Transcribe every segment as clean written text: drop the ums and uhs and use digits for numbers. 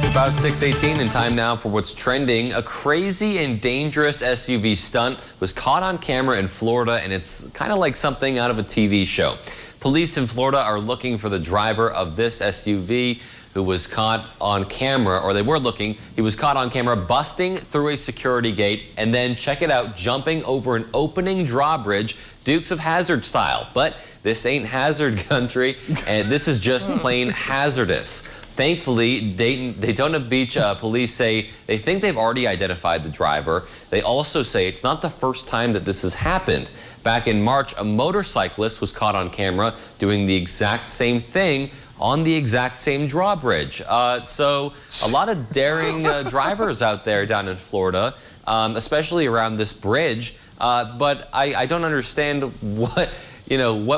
about 6:18 and time now for what's trending. A crazy and dangerous SUV stunt was caught on camera in Florida, and it's kind of like something out of a TV show. Police in Florida are looking for the driver of this SUV who was caught on camera, or they were looking. He was caught on camera busting through a security gate and then, check it out, jumping over an opening drawbridge, Dukes of Hazzard style. But this ain't hazard country, and this is just plain hazardous. Thankfully, Daytona Beach police say they think they've already identified the driver. They also say it's not the first time that this has happened. Back in March, a motorcyclist was caught on camera doing the exact same thing on the exact same drawbridge. So a lot of daring drivers out there down in Florida, especially around this bridge. But I don't understand what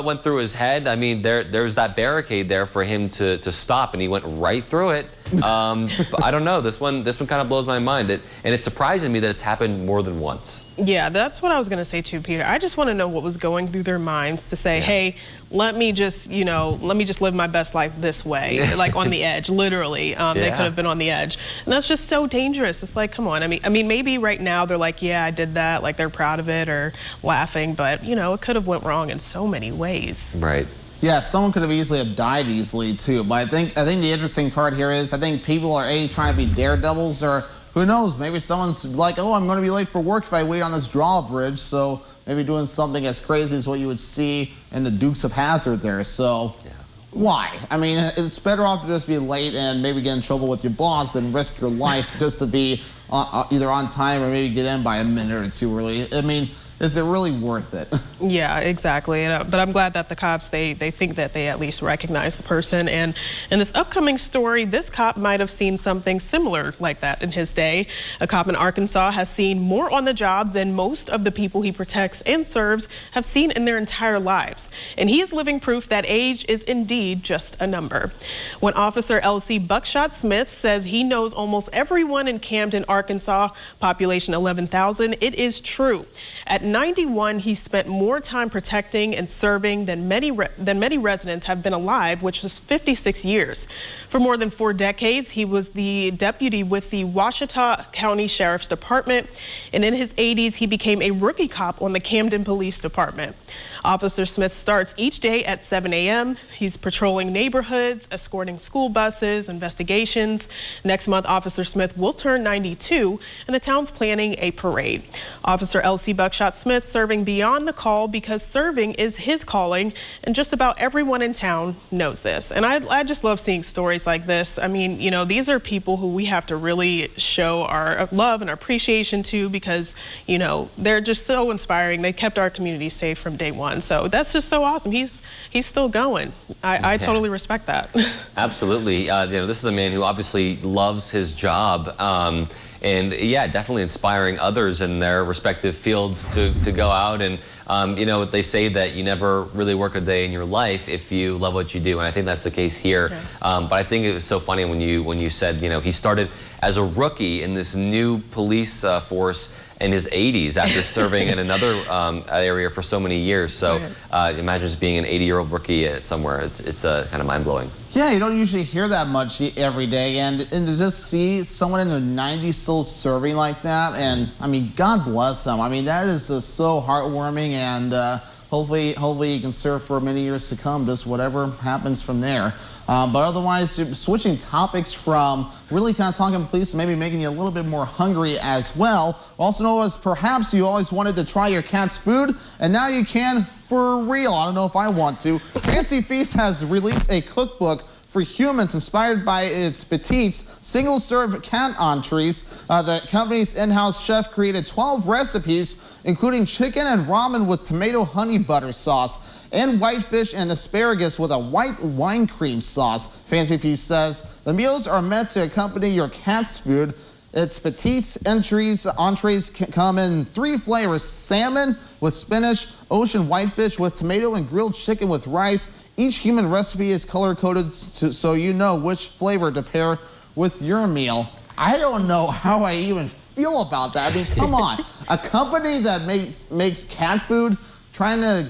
went through his head. I mean, there's that barricade there for him to stop, and he went right through it. But I don't know. This one kind of blows my mind. And it's surprising me that it's happened more than once. Yeah, that's what I was going to say too, Peter. I just want to know what was going through their minds to say, hey, let me just live my best life this way, like on the edge, literally. They could have been on the edge. And that's just so dangerous. It's like, come on. I mean, maybe right now they're like, yeah, I did that. Like, they're proud of it or laughing. But, it could have went wrong in so many ways. Right. Yeah, someone could have died easily too. But I think the interesting part here is I think people are trying to be daredevils, or who knows, maybe someone's like, oh, I'm going to be late for work if I wait on this drawbridge. So maybe doing something as crazy as what you would see in the Dukes of Hazzard there. So why? I mean, it's better off to just be late and maybe get in trouble with your boss than risk your life just to be either on time or maybe get in by a minute or two early. I mean, is it really worth it? Yeah, exactly. But I'm glad that the cops, they think that they at least recognize the person. And in this upcoming story, this cop might have seen something similar like that in his day. A cop in Arkansas has seen more on the job than most of the people he protects and serves have seen in their entire lives. And he is living proof that age is indeed just a number. When Officer L.C. Buckshot Smith says he knows almost everyone in Camden, Arkansas, population 11,000, it is true. At 91, he spent more time protecting and serving than many residents have been alive, which was 56 years. For more than 4 decades, he was the deputy with the Ouachita County Sheriff's Department, and in his 80s, he became a rookie cop on the Camden Police Department. Officer Smith starts each day at 7 a.m. He's patrolling neighborhoods, escorting school buses, investigations. Next month, Officer Smith will turn 92, and the town's planning a parade. Officer L.C. Buckshot Smith serving beyond the call because serving is his calling, and just about everyone in town knows this. And I just love seeing stories like this. I mean, these are people who we have to really show our love and our appreciation to because, they're just so inspiring. They kept our community safe from day one. So that's just so awesome. He's still going. I totally respect that. Absolutely. This is a man who obviously loves his job. And yeah, definitely inspiring others in their respective fields to go out and, they say that you never really work a day in your life if you love what you do, and I think that's the case here. But I think it was so funny when you said, he started as a rookie in this new police force in his 80s after serving in another area for so many years. So imagine just being an 80-year-old rookie somewhere. It's kind of mind-blowing. Yeah, you don't usually hear that much every day, and to just see someone in their 90s still serving like that, and I mean, God bless them. I mean, that is just so heartwarming, and hopefully you can serve for many years to come, just whatever happens from there. But otherwise, switching topics from really kind of talking to police, maybe making you a little bit more hungry as well. Also know as perhaps you always wanted to try your cat's food, and now you can for real. I don't know if I want to. Fancy Feast has released a cookbook for humans inspired by its Petites single-serve cat entrees. The company's in-house chef created 12 recipes, including chicken and ramen with tomato honey butter sauce, and whitefish and asparagus with a white wine cream sauce. Fancy Feast says the meals are meant to accompany your cat's food. Its Petites entrees come in 3 flavors: salmon with spinach, ocean whitefish with tomato, and grilled chicken with rice. Each human recipe is color-coded so you know which flavor to pair with your meal. I don't know how I even feel about that. I mean, come on. A company that makes cat food trying to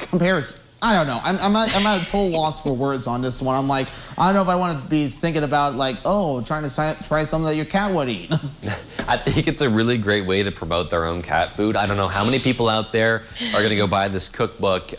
compare I don't know. I'm at a total loss for words on this one. I'm like, I don't know if I want to be thinking about like, oh, trying to try something that your cat would eat. I think it's a really great way to promote their own cat food. I don't know how many people out there are going to go buy this cookbook.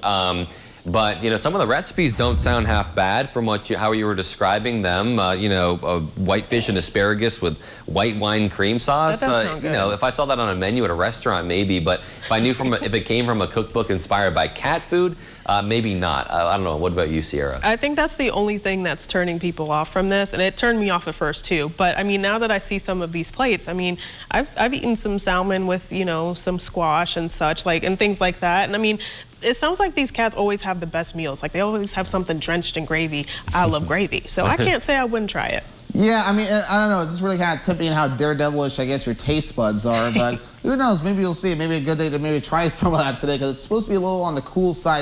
But, you know, some of the recipes don't sound half bad from how you were describing them. You know, whitefish and asparagus with white wine cream sauce. That does sound good. You know, if I saw that on a menu at a restaurant, maybe. But if I knew if it came from a cookbook inspired by cat food, maybe not. I don't know. What about you, Sierra? I think that's the only thing that's turning people off from this, and it turned me off at first too. But I mean, now that I see some of these plates, I mean, I've eaten some salmon with, you know, some squash and such, like, and things like that. And I mean, it sounds like these cats always have the best meals. Like, they always have something drenched in gravy. I love gravy, so I can't say I wouldn't try it. Yeah, I mean, I don't know. It's just really kind of tipping how daredevilish, I guess, your taste buds are. But who knows? Maybe you'll see. Maybe a good day to maybe try some of that today, because it's supposed to be a little on the cool side